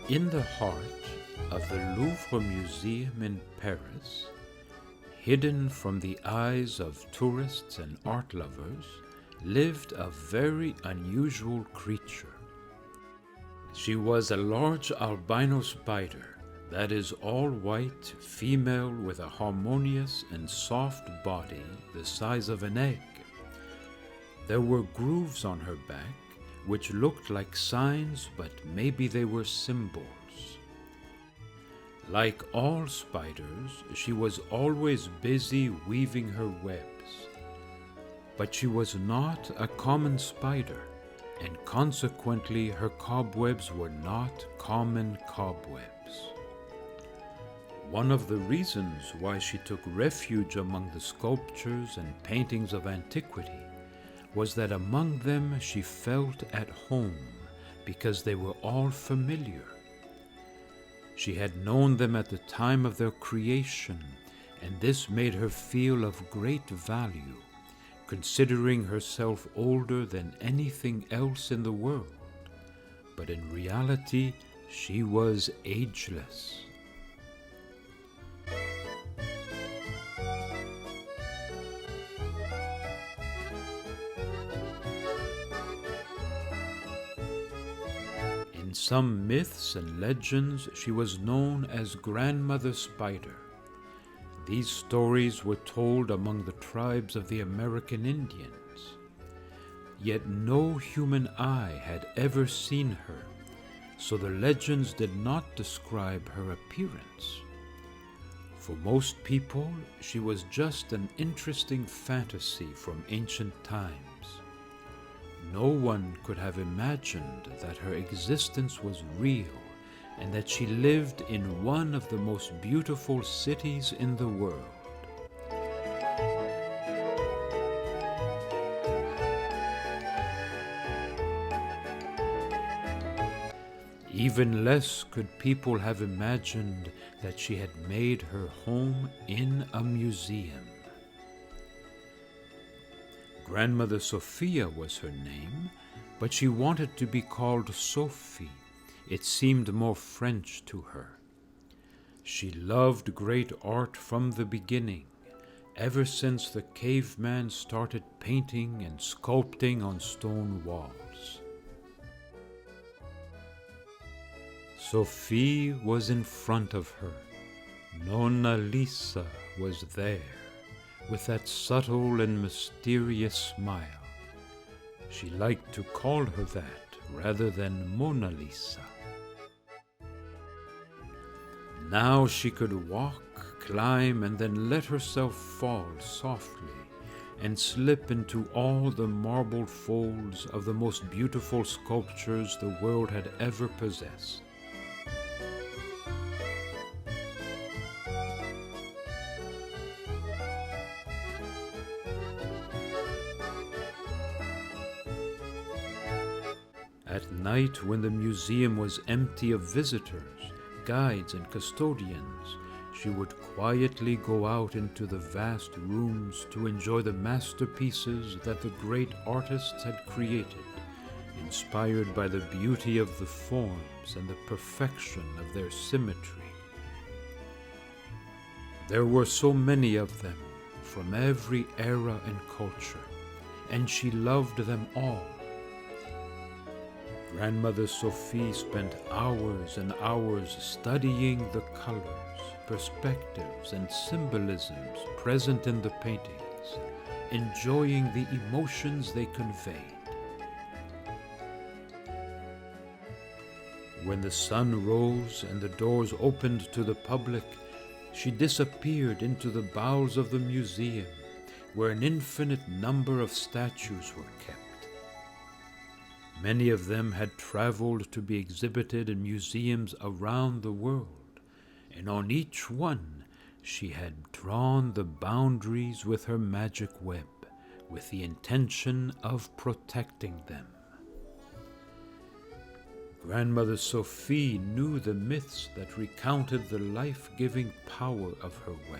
In the heart of the Louvre Museum in Paris, hidden from the eyes of tourists and art lovers, lived a very unusual creature. She was a large albino spider that is all white, female with a harmonious and soft body the size of an egg. There were grooves on her back which looked like signs, but maybe they were symbols. Like all spiders, she was always busy weaving her webs. But she was not a common spider, and consequently her cobwebs were not common cobwebs. One of the reasons why she took refuge among the sculptures and paintings of antiquity was that among them she felt at home because they were all familiar. She had known them at the time of their creation, and this made her feel of great value, considering herself older than anything else in the world. But in reality, she was ageless. In some myths and legends, she was known as Grandmother Spider. These stories were told among the tribes of the American Indians. Yet no human eye had ever seen her, so the legends did not describe her appearance. For most people, she was just an interesting fantasy from ancient times. No one could have imagined that her existence was real and that she lived in one of the most beautiful cities in the world. Even less could people have imagined that she had made her home in a museum. Grandmother Sophia was her name, but she wanted to be called Sophie. It seemed more French to her. She loved great art from the beginning, ever since the caveman started painting and sculpting on stone walls. Sophie was in front of her. Nonna Lisa was there, with that subtle and mysterious smile. She liked to call her that rather than Mona Lisa. Now she could walk, climb, and then let herself fall softly and slip into all the marble folds of the most beautiful sculptures the world had ever possessed. At night, when the museum was empty of visitors, guides, and custodians, she would quietly go out into the vast rooms to enjoy the masterpieces that the great artists had created, inspired by the beauty of the forms and the perfection of their symmetry. There were so many of them, from every era and culture, and she loved them all. Grandmother Sophie spent hours and hours studying the colors, perspectives, and symbolisms present in the paintings, enjoying the emotions they conveyed. When the sun rose and the doors opened to the public, she disappeared into the bowels of the museum, where an infinite number of statues were kept. Many of them had traveled to be exhibited in museums around the world, and on each one she had drawn the boundaries with her magic web, with the intention of protecting them. Grandmother Sophie knew the myths that recounted the life-giving power of her web,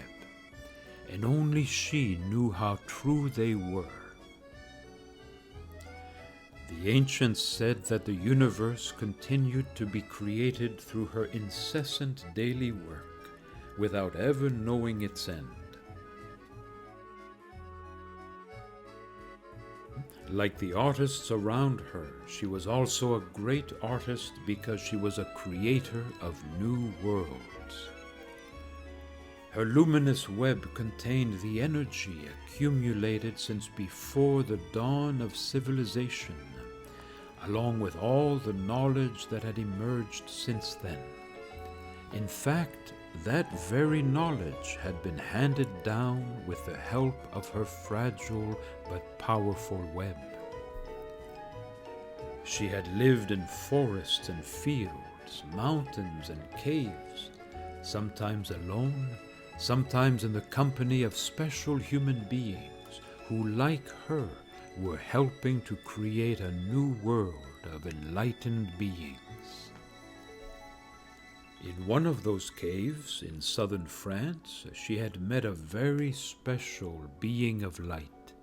and only she knew how true they were. The ancients said that the universe continued to be created through her incessant daily work, without ever knowing its end. Like the artists around her, she was also a great artist because she was a creator of new worlds. Her luminous web contained the energy accumulated since before the dawn of civilization, along with all the knowledge that had emerged since then. In fact, that very knowledge had been handed down with the help of her fragile but powerful web. She had lived in forests and fields, mountains and caves, sometimes alone, sometimes in the company of special human beings who, like her, were helping to create a new world of enlightened beings. In one of those caves in southern France, she had met a very special being of light.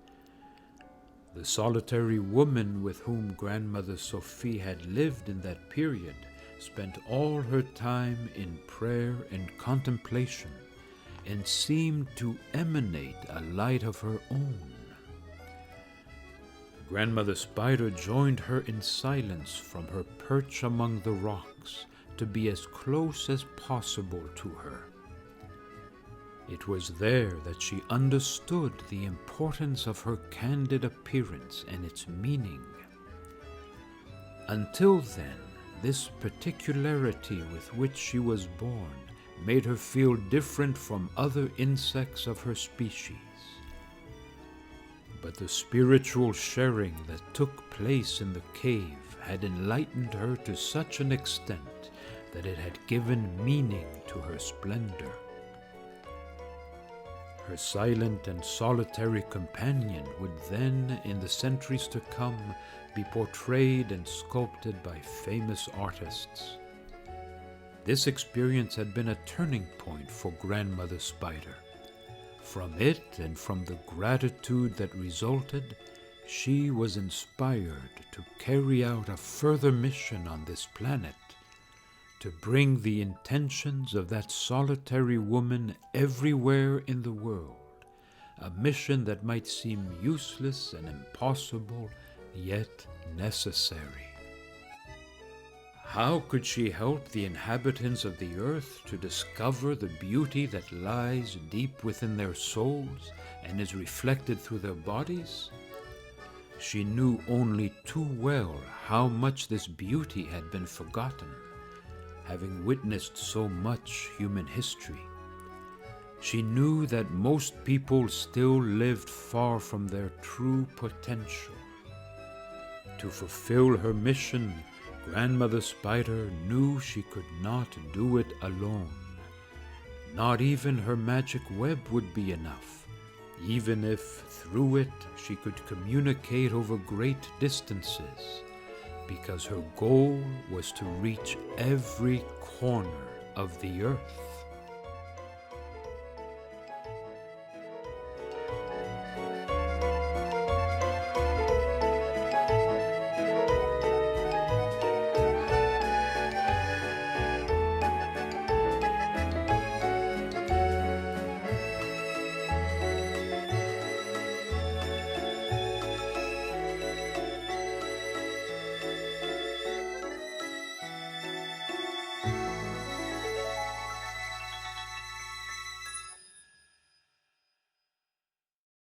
The solitary woman with whom Grandmother Sophie had lived in that period spent all her time in prayer and contemplation, and seemed to emanate a light of her own. Grandmother Spider joined her in silence from her perch among the rocks to be as close as possible to her. It was there that she understood the importance of her candid appearance and its meaning. Until then, this particularity with which she was born made her feel different from other insects of her species. But the spiritual sharing that took place in the cave had enlightened her to such an extent that it had given meaning to her splendor. Her silent and solitary companion would then, in the centuries to come, be portrayed and sculpted by famous artists. This experience had been a turning point for Grandmother Spider. From it and from the gratitude that resulted, she was inspired to carry out a further mission on this planet, to bring the intentions of that solitary woman everywhere in the world, a mission that might seem useless and impossible, yet necessary. How could she help the inhabitants of the earth to discover the beauty that lies deep within their souls and is reflected through their bodies? She knew only too well how much this beauty had been forgotten, having witnessed so much human history. She knew that most people still lived far from their true potential. To fulfill her mission, Grandmother Spider knew she could not do it alone. Not even her magic web would be enough, even if through it she could communicate over great distances, because her goal was to reach every corner of the earth.